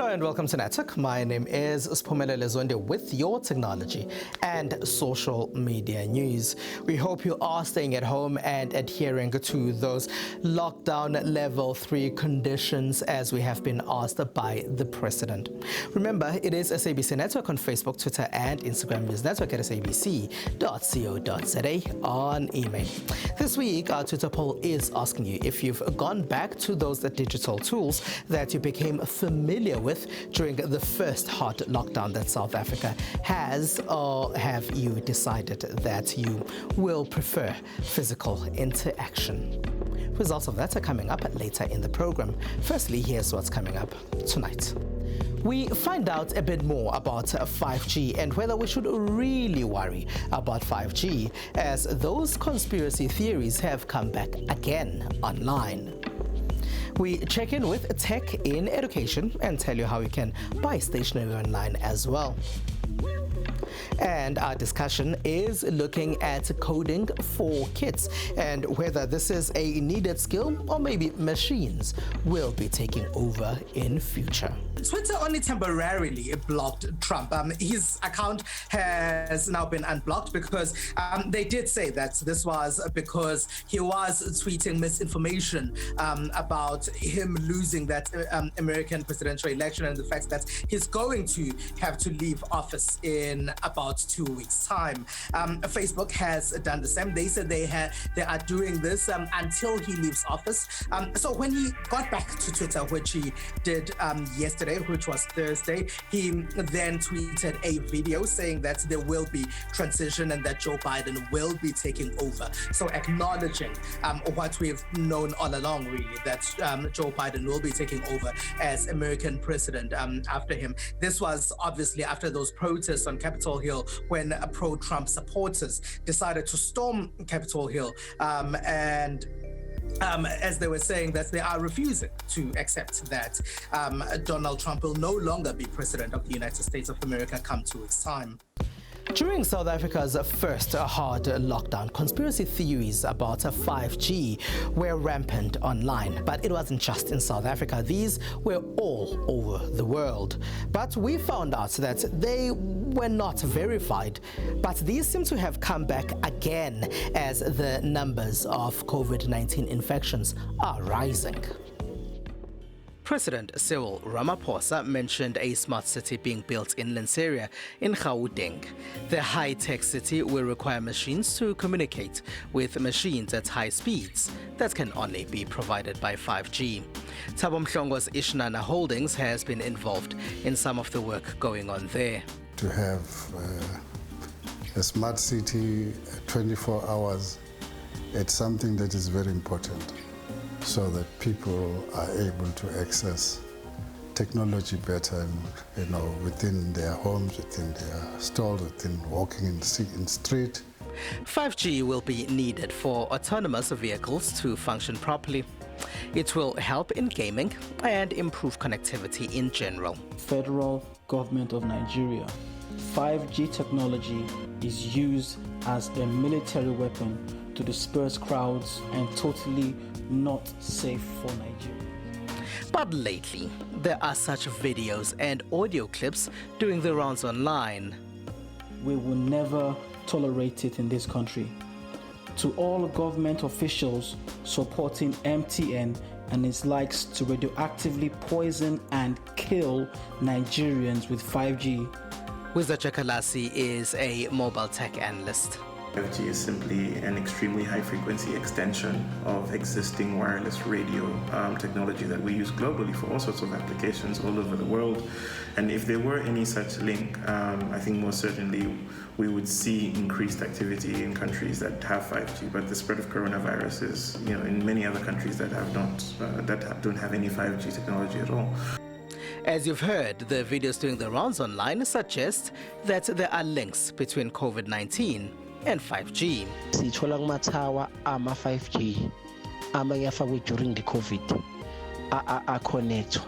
Hello and welcome to Network. My name is Siphumelele Zonde with your technology and social media news. We hope you are staying at home and adhering to those lockdown level 3 conditions as we have been asked by the president. Remember, it is SABC Network on Facebook, Twitter and Instagram. News Network at sabc.co.za on email. This week, our Twitter poll is asking you if you've gone back to those digital tools that you became familiar with during the first hard lockdown that South Africa has, or have you decided that you will prefer physical interaction? Results of that are coming up later in the program. Firstly, here's what's coming up tonight. We find out a bit more about 5G and whether we should really worry about 5G as those conspiracy theories have come back again online. We check in with tech in education and tell you how you can buy stationery online as well. And our discussion is looking at coding for kids and whether this is a needed skill or maybe machines will be taking over in future. Twitter only temporarily blocked Trump. His account has now been unblocked because they did say that this was because he was tweeting misinformation about him losing that American presidential election and the fact that he's going to have to leave office in about 2 weeks' time. Facebook has done the same. They said they are doing this until he leaves office. So when he got back to Twitter, which he did yesterday, which was Thursday, he then tweeted a video saying that there will be transition and that Joe Biden will be taking over. So acknowledging what we've known all along, really, that Joe Biden will be taking over as American president after him. This was obviously after those protests on Capitol Hill when pro-Trump supporters decided to storm Capitol Hill as they were saying that they are refusing to accept that Donald Trump will no longer be president of the United States of America come 2 weeks' time. During South Africa's first hard lockdown, conspiracy theories about 5G were rampant online. But it wasn't just in South Africa. These were all over the world. But we found out that they were not verified. But these seem to have come back again as the numbers of COVID-19 infections are rising. President Cyril Ramaphosa mentioned a smart city being built in Lanseria in Gauteng. The high-tech city will require machines to communicate with machines at high speeds that can only be provided by 5G. Thabo Mhlongo's Ishnana Holdings has been involved in some of the work going on there. To have a smart city 24 hours, it's something that is very important, so that people are able to access technology better, within their homes, within their stores, within walking in the street. 5G will be needed for autonomous vehicles to function properly. It will help in gaming and improve connectivity in general. Federal Government of Nigeria, 5G technology is used as a military weapon to disperse crowds and totally not safe for Nigeria. But lately, there are such videos and audio clips doing the rounds online. We will never tolerate it in this country. To all government officials supporting MTN and its likes to radioactively poison and kill Nigerians with 5G. Wiza Chakalasi is a mobile tech analyst. 5G is simply an extremely high-frequency extension of existing wireless radio technology that we use globally for all sorts of applications all over the world. And if there were any such link, I think most certainly we would see increased activity in countries that have 5G. But the spread of coronavirus is, in many other countries that have not, that don't have any 5G technology at all. As you've heard, the videos doing the rounds online suggest that there are links between COVID-19 and 5G. Sithola kumathawa ama 5G amanye afakwe during the COVID connectwa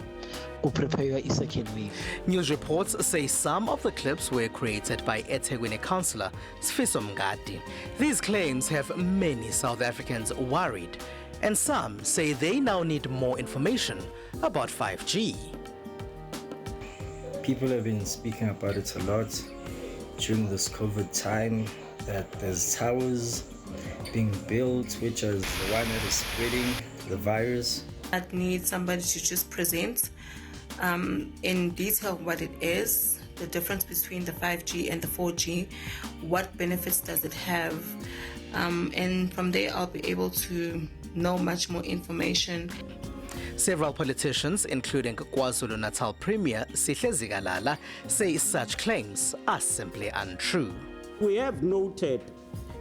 uprepare a second wave. News reports say some of the clips were created by eThekwini councillor Sifiso Mngadi. These claims have many South Africans worried, and some say they now need more information about 5G. People have been speaking about it a lot during this COVID time, that there's towers being built, which is the one that is spreading the virus. I need somebody to just present in detail what it is, the difference between the 5G and the 4G, what benefits does it have, and from there I'll be able to know much more information. Several politicians, including KwaZulu-Natal Premier Sihle Zikalala, say such claims are simply untrue. We have noted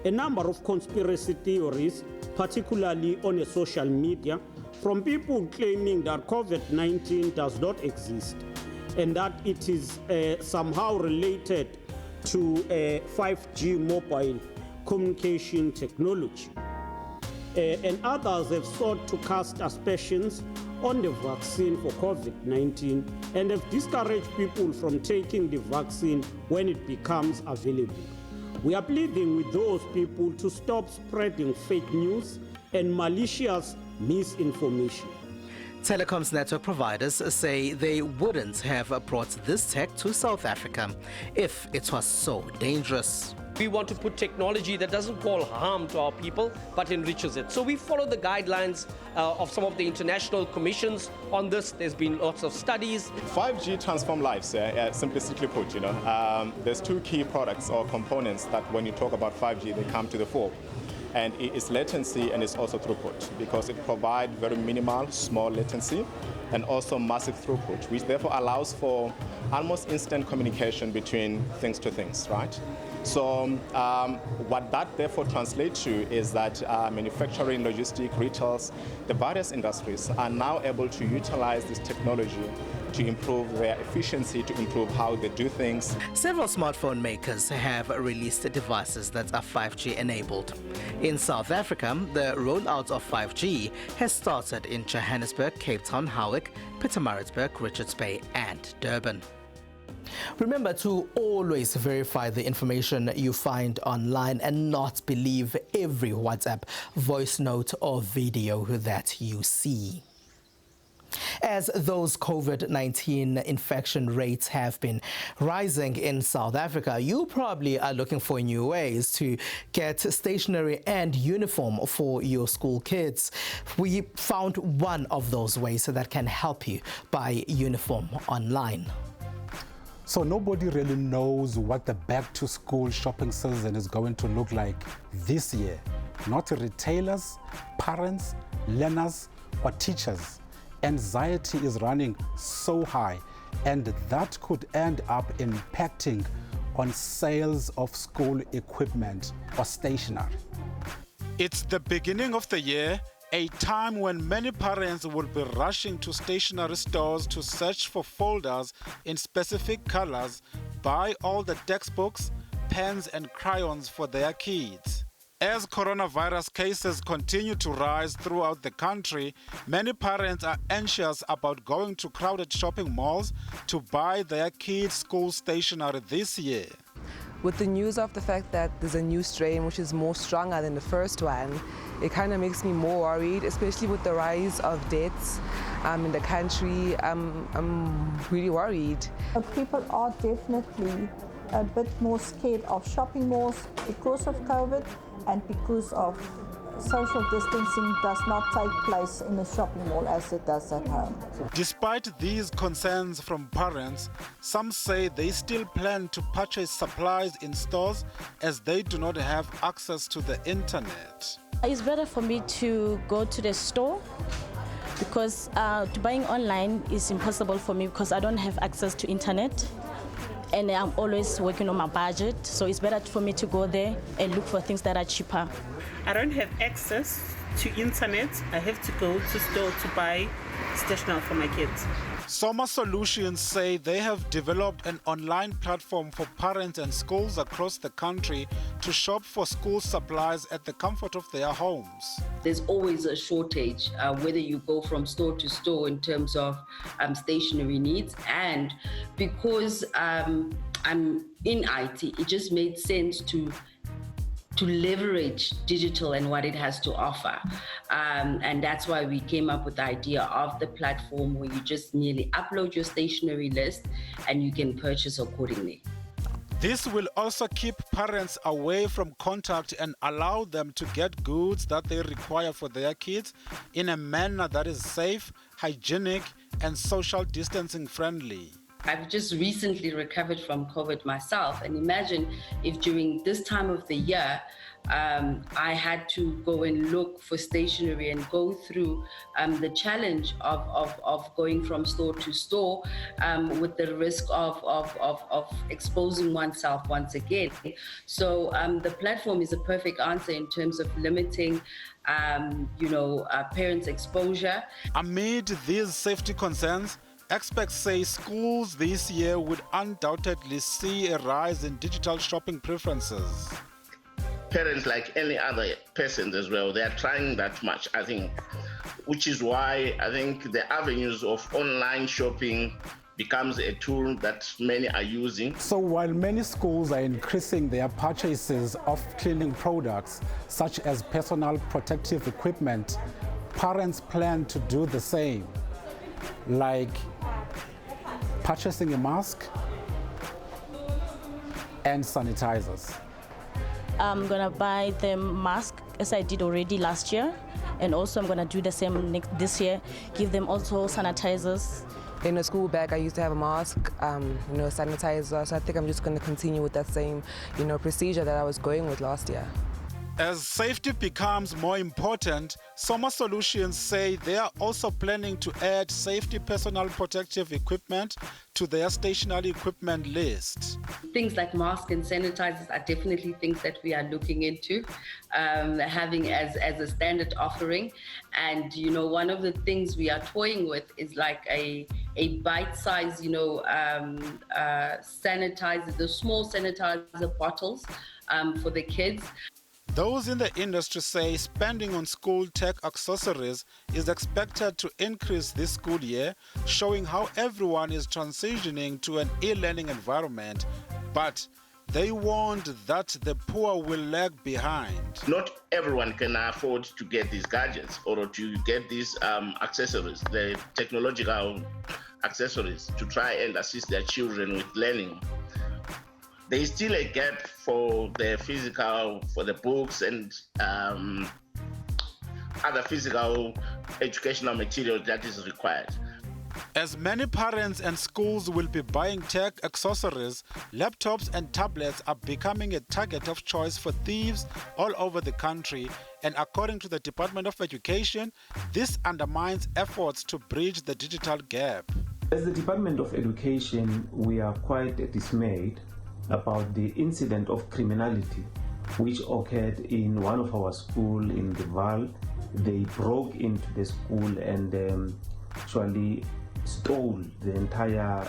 a number of conspiracy theories, particularly on social media, from people claiming that COVID-19 does not exist and that it is somehow related to 5G mobile communication technology. And others have sought to cast aspersions on the vaccine for COVID-19 and have discouraged people from taking the vaccine when it becomes available. We are pleading with those people to stop spreading fake news and malicious misinformation. Telecoms network providers say they wouldn't have brought this tech to South Africa if it was so dangerous. We want to put technology that doesn't cause harm to our people, but enriches it. So we follow the guidelines of some of the international commissions on this. There's been lots of studies. 5G transform lives, simplistically put, there's two key products or components that when you talk about 5G, they come to the fore. And it's latency and it's also throughput, because it provides very minimal, small latency and also massive throughput, which therefore allows for almost instant communication between things to things, right? So what that therefore translates to is that manufacturing, logistics, retails, the various industries are now able to utilize this technology to improve their efficiency, to improve how they do things. Several smartphone makers have released devices that are 5G enabled. In South Africa, the rollout of 5G has started in Johannesburg, Cape Town, Howick, Pietermaritzburg, Richards Bay and Durban. Remember to always verify the information you find online and not believe every WhatsApp, voice note or video that you see. As those COVID-19 infection rates have been rising in South Africa, you probably are looking for new ways to get stationery and uniform for your school kids. We found one of those ways that can help you buy uniform online. So nobody really knows what the back-to-school shopping season is going to look like this year. Not retailers, parents, learners, or teachers. Anxiety is running so high, and that could end up impacting on sales of school equipment or stationery. It's the beginning of the year, a time when many parents will be rushing to stationery stores to search for folders in specific colors, buy all the textbooks, pens and crayons for their kids. As coronavirus cases continue to rise throughout the country, many parents are anxious about going to crowded shopping malls to buy their kids' school stationery this year. With the news of the fact that there's a new strain which is more stronger than the first one, it kind of makes me more worried, especially with the rise of deaths in the country. I'm really worried. People are definitely a bit more scared of shopping malls because of COVID and because of social distancing does not take place in a shopping mall as it does at home. Despite these concerns from parents, some say they still plan to purchase supplies in stores as they do not have access to the internet. It's better for me to go to the store because buying online is impossible for me because I don't have access to internet. And I'm always working on my budget, so it's better for me to go there and look for things that are cheaper. I don't have access to internet. I have to go to store to buy stationery for my kids. Soma Solutions say they have developed an online platform for parents and schools across the country to shop for school supplies at the comfort of their homes. There's always a shortage, whether you go from store to store in terms of stationery needs. And because I'm in IT, it just made sense to to leverage digital and what it has to offer. And that's why we came up with the idea of the platform where you just merely upload your stationery list and you can purchase accordingly. This will also keep parents away from contact and allow them to get goods that they require for their kids in a manner that is safe, hygienic, and social distancing friendly. I've just recently recovered from COVID myself, and imagine if during this time of the year I had to go and look for stationery and go through the challenge of going from store to store with the risk of exposing oneself once again. So the platform is a perfect answer in terms of limiting parents' exposure. Amid these safety concerns, experts say schools this year would undoubtedly see a rise in digital shopping preferences. Parents, like any other person as well, they are trying that much, I think, which is why I think the avenues of online shopping becomes a tool that many are using. So while many schools are increasing their purchases of cleaning products, such as personal protective equipment, parents plan to do the same, like purchasing a mask and sanitizers. I'm gonna buy the mask as I did already last year, and also I'm gonna do the same this year, give them also sanitizers. In a school bag, I used to have a mask, sanitizer, so I think I'm just gonna continue with that same, procedure that I was going with last year. As safety becomes more important, Soma Solutions say they are also planning to add safety personal protective equipment to their stationary equipment list. Things like masks and sanitizers are definitely things that we are looking into having as a standard offering. And one of the things we are toying with is like a bite-sized sanitizer, the small sanitizer bottles for the kids. Those in the industry say spending on school tech accessories is expected to increase this school year, showing how everyone is transitioning to an e-learning environment. But they warned that the poor will lag behind. Not everyone can afford to get these gadgets or to get these accessories, the technological accessories, to try and assist their children with learning. There is still a gap for the physical, for the books and other physical educational material that is required. As many parents and schools will be buying tech accessories, laptops and tablets are becoming a target of choice for thieves all over the country. And according to the Department of Education, this undermines efforts to bridge the digital gap. As the Department of Education, we are quite dismayed about the incident of criminality which occurred in one of our schools in the Vaal. They broke into the school and actually stole the entire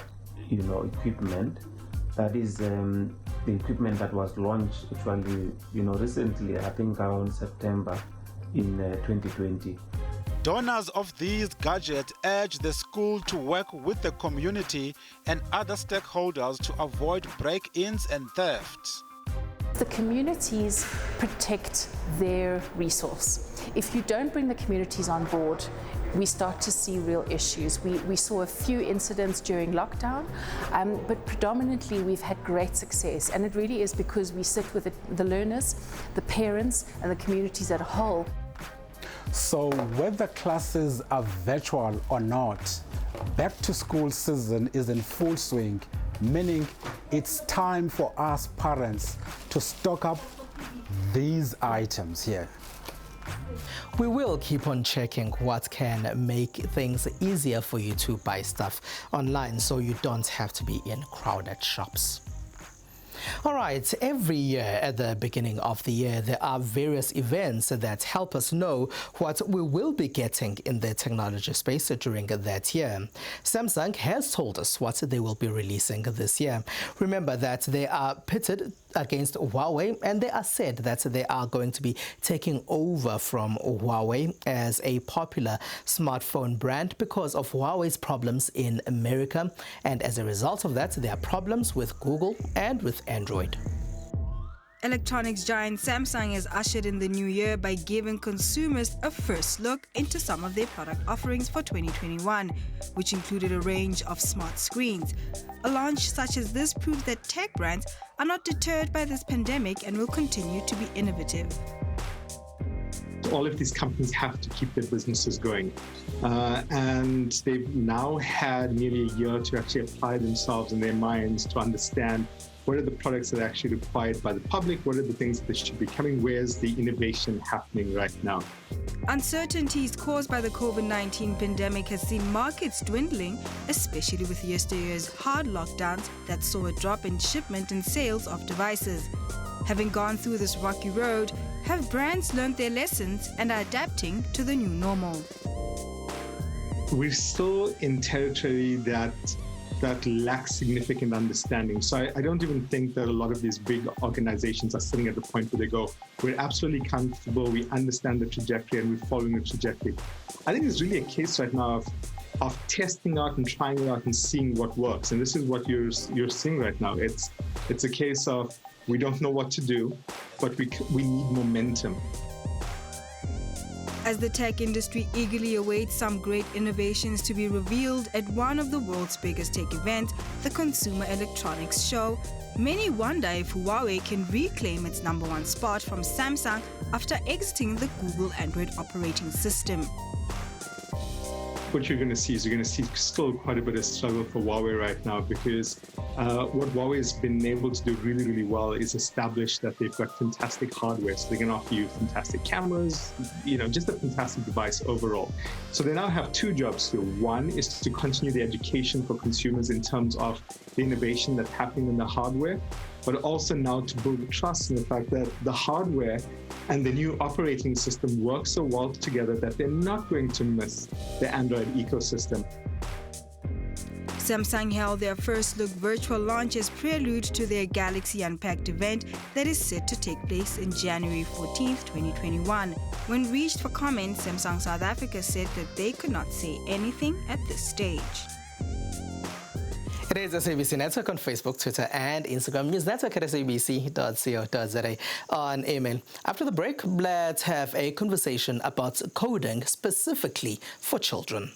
equipment. That is the equipment that was launched actually recently, I think around September in 2020. Donors of these gadgets urge the school to work with the community and other stakeholders to avoid break-ins and thefts. The communities protect their resource. If you don't bring the communities on board, we start to see real issues. We saw a few incidents during lockdown, but predominantly we've had great success, and it really is because we sit with the learners, the parents, and the communities as a whole. So whether classes are virtual or not, back to school season is in full swing, meaning it's time for us parents to stock up these items here. We will keep on checking what can make things easier for you to buy stuff online so you don't have to be in crowded shops. All right, every year at the beginning of the year, there are various events that help us know what we will be getting in the technology space during that year. Samsung has told us what they will be releasing this year. Remember that they are pitted against Huawei, and they are said that they are going to be taking over from Huawei as a popular smartphone brand because of Huawei's problems in America, and as a result of that, there are problems with Google and with Android. Electronics giant Samsung has ushered in the new year by giving consumers a first look into some of their product offerings for 2021, which included a range of smart screens. A launch such as this proves that tech brands are not deterred by this pandemic and will continue to be innovative. All of these companies have to keep their businesses going. And they've now had nearly a year to actually apply themselves in their minds to understand what are the products that are actually required by the public, what are the things that should be coming, where's the innovation happening right now. Uncertainties caused by the COVID-19 pandemic has seen markets dwindling, especially with yesteryear's hard lockdowns that saw a drop in shipment and sales of devices. Having gone through this rocky road, have brands learned their lessons and are adapting to the new normal? We're still in territory that lacks significant understanding. So I don't even think that a lot of these big organizations are sitting at the point where they go, we're absolutely comfortable, we understand the trajectory and we're following the trajectory. I think it's really a case right now of testing out and trying it out and seeing what works. And this is what you're seeing right now. It's a case of we don't know what to do, but we need momentum. As the tech industry eagerly awaits some great innovations to be revealed at one of the world's biggest tech events, the Consumer Electronics Show, many wonder if Huawei can reclaim its #1 spot from Samsung after exiting the Google Android operating system. What you're going to see is you're going to see still quite a bit of struggle for Huawei right now, because what Huawei has been able to do really, really well is establish that they've got fantastic hardware. So they can offer you fantastic cameras, just a fantastic device overall. So they now have two jobs here. One is to continue the education for consumers in terms of the innovation that's happening in the hardware, but also now to build trust in the fact that the hardware and the new operating system work so well together that they're not going to miss the Android ecosystem. Samsung held their first look virtual launch as prelude to their Galaxy Unpacked event that is set to take place in January 14th, 2021. When reached for comment, Samsung South Africa said that they could not say anything at this stage. It is SABC Network on Facebook, Twitter, and Instagram. News Network at sabc.co.za on email. After the break, let's have a conversation about coding specifically for children.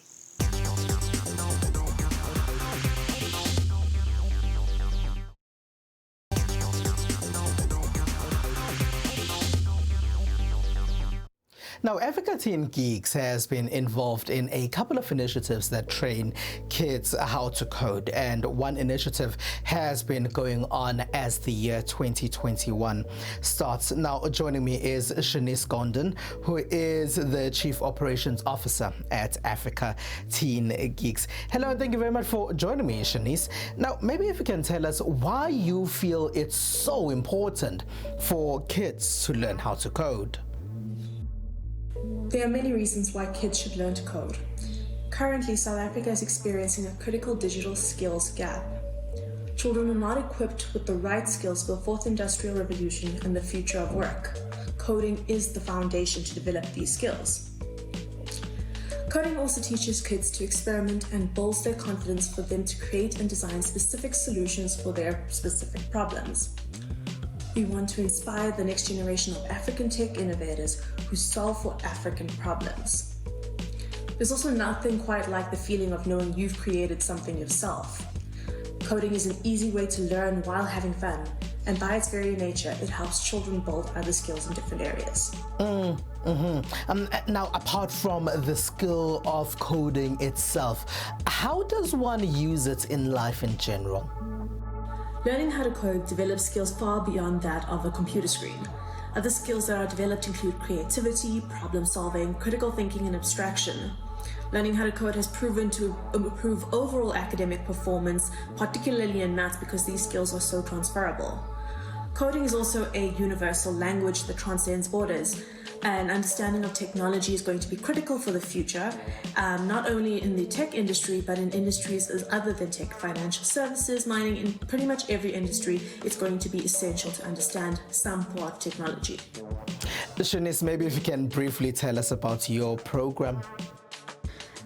Now, Africa Teen Geeks has been involved in a couple of initiatives that train kids how to code, and one initiative has been going on as the year 2021 starts. Now, joining me is Shanice Gondon, who is the Chief Operations Officer at Africa Teen Geeks. Hello, and thank you very much for joining me, Shanice. Now, maybe if you can tell us why you feel it's so important for kids to learn how to code. There are many reasons why kids should learn to code. Currently, South Africa is experiencing a critical digital skills gap. Children are not equipped with the right skills for the fourth industrial revolution and the future of work. Coding is the foundation to develop these skills. Coding also teaches kids to experiment and builds their confidence for them to create and design specific solutions for their specific problems. We want to inspire the next generation of African tech innovators who solve for African problems. There's also nothing quite like the feeling of knowing you've created something yourself. Coding is an easy way to learn while having fun, and by its very nature, it helps children build other skills in different areas. Now, apart from the skill of coding itself, how does one use it in life in general? Learning how to code develops skills far beyond that of a computer screen. Other skills that are developed include creativity, problem solving, critical thinking, and abstraction. Learning how to code has proven to improve overall academic performance, particularly in maths, because these skills are so transferable. Coding is also a universal language that transcends borders. An understanding of technology is going to be critical for the future, not only in the tech industry, but in industries other than tech, financial services, mining, in pretty much every industry. It's going to be essential to understand some part of technology. Shanice, maybe if you can briefly tell us about your program.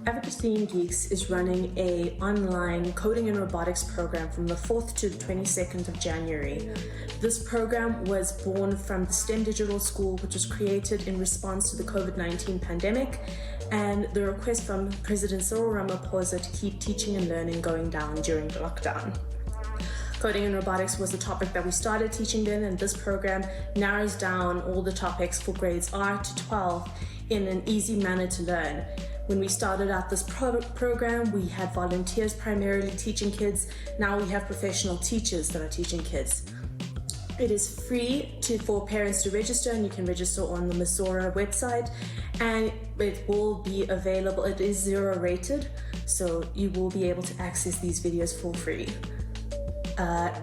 Africa Teen Geeks is running a online coding and robotics program from the 4th to the 22nd of January. This program was born from the STEM Digital School, which was created in response to the COVID-19 pandemic and the request from President Cyril Ramaphosa to keep teaching and learning going down during the lockdown. Coding and robotics was the topic that we started teaching in, and this program narrows down all the topics for grades R to 12 in an easy manner to learn. When we started out this program, we had volunteers primarily teaching kids. Now we have professional teachers that are teaching kids. It is free for parents to register, and you can register on the Masora website, and it will be available. It is 0 rated, so you will be able to access these videos for free.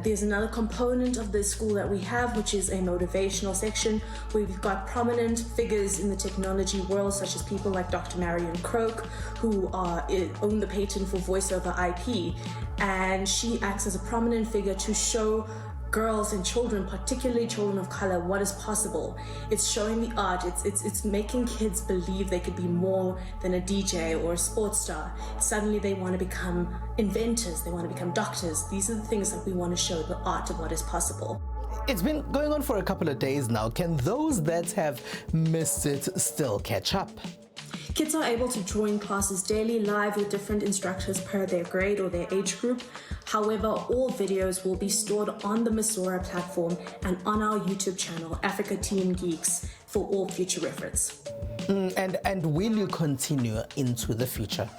There's another component of the school that we have, which is a motivational section where we've got prominent figures in the technology world, such as people like Dr. Marion Croak, who own the patent for voice over IP, and she acts as a prominent figure to show girls and children, particularly children of color, what is possible. It's showing the art. It's making kids believe they could be more than a DJ or a sports star. Suddenly they want to become inventors. They want to become doctors. These are the things that we want to show, the art of what is possible. It's been going on for a couple of days now. Can those that have missed it still catch up? Kids are able to join classes daily live with different instructors per their grade or their age group. However, all videos will be stored on the Masora platform and on our YouTube channel, Africa Teen Geeks, for all future reference. And will you continue into the future?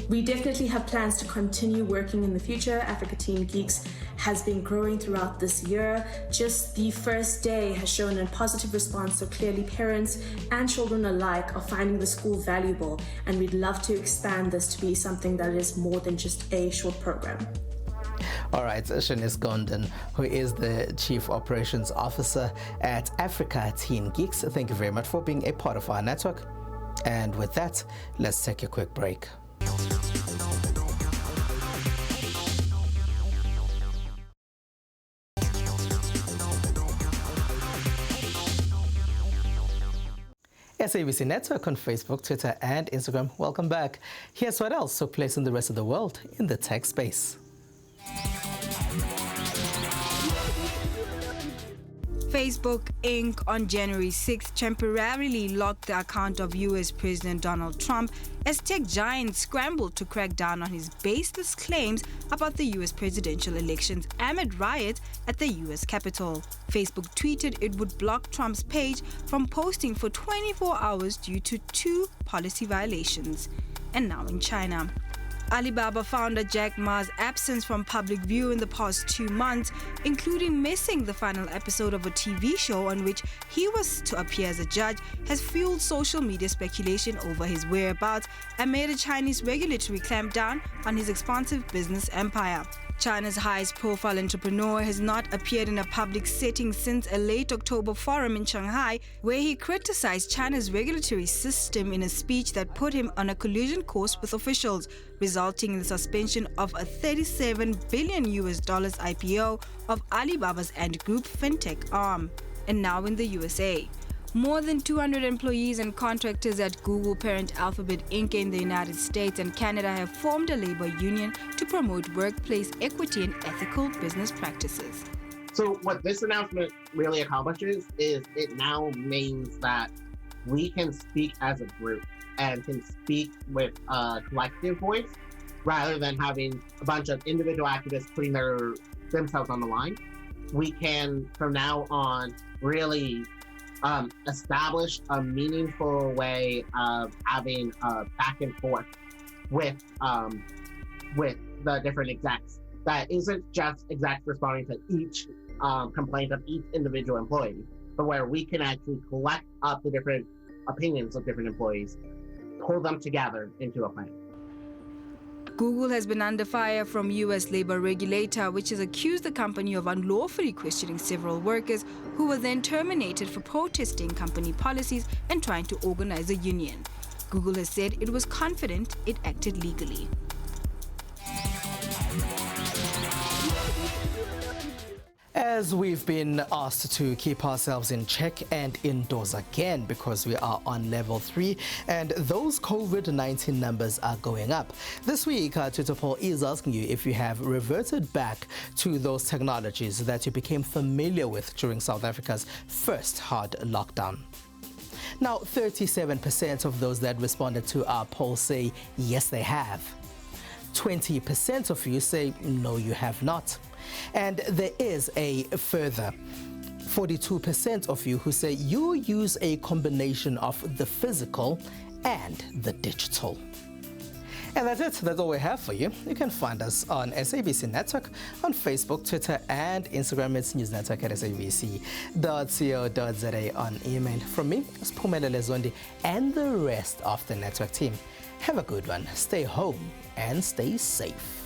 We definitely have plans to continue working in the future. Africa Teen Geeks has been growing throughout this year. Just the first day has shown a positive response, so clearly parents and children alike are finding the school valuable, and we'd love to expand this to be something that is more than just a short program. All right, Shanice Gondon, who is the Chief Operations Officer at Africa Teen Geeks, thank you very much for being a part of our network. And with that, let's take a quick break. SABC Network on Facebook, Twitter, and Instagram. Welcome back. Here's what else took place in the rest of the world in the tech space. Facebook Inc. on January 6th temporarily locked the account of U.S. President Donald Trump as tech giants scrambled to crack down on his baseless claims about the U.S. presidential elections amid riots at the U.S. Capitol. Facebook tweeted it would block Trump's page from posting for 24 hours due to 2 policy violations. And now in China. Alibaba founder Jack Ma's absence from public view in the past 2 months, including missing the final episode of a TV show on which he was to appear as a judge, has fueled social media speculation over his whereabouts amid a Chinese regulatory clampdown on his expansive business empire. China's highest profile entrepreneur has not appeared in a public setting since a late October forum in Shanghai, where he criticized China's regulatory system in a speech that put him on a collusion course with officials, resulting in the suspension of a $37 billion IPO of Alibaba's Ant Group fintech arm. And now in the USA. More than 200 employees and contractors at Google parent Alphabet Inc. in the United States and Canada have formed a labor union to promote workplace equity and ethical business practices. So what this announcement really accomplishes is it now means that we can speak as a group and can speak with a collective voice rather than having a bunch of individual activists putting themselves on the line. We can, from now on, really establish a meaningful way of having a back and forth with the different execs. That isn't just execs responding to each complaint of each individual employee, but where we can actually collect up the different opinions of different employees, pull them together into a plan. Google has been under fire from U.S. labor regulator, which has accused the company of unlawfully questioning several workers who were then terminated for protesting company policies and trying to organize a union. Google has said it was confident it acted legally. As we've been asked to keep ourselves in check and indoors again because we are on level 3 and those COVID-19 numbers are going up. This week, our Twitter poll is asking you if you have reverted back to those technologies that you became familiar with during South Africa's first hard lockdown. Now, 37% of those that responded to our poll say yes, they have. 20% of you say no, you have not. And there is a further 42% of you who say you use a combination of the physical and the digital. And that's it. That's all we have for you. You can find us on SABC Network, on Facebook, Twitter, and Instagram. It's News Network at sabc.co.za, on email. From me, Siphumelele Zondi, and the rest of the network team. Have a good one. Stay home and stay safe.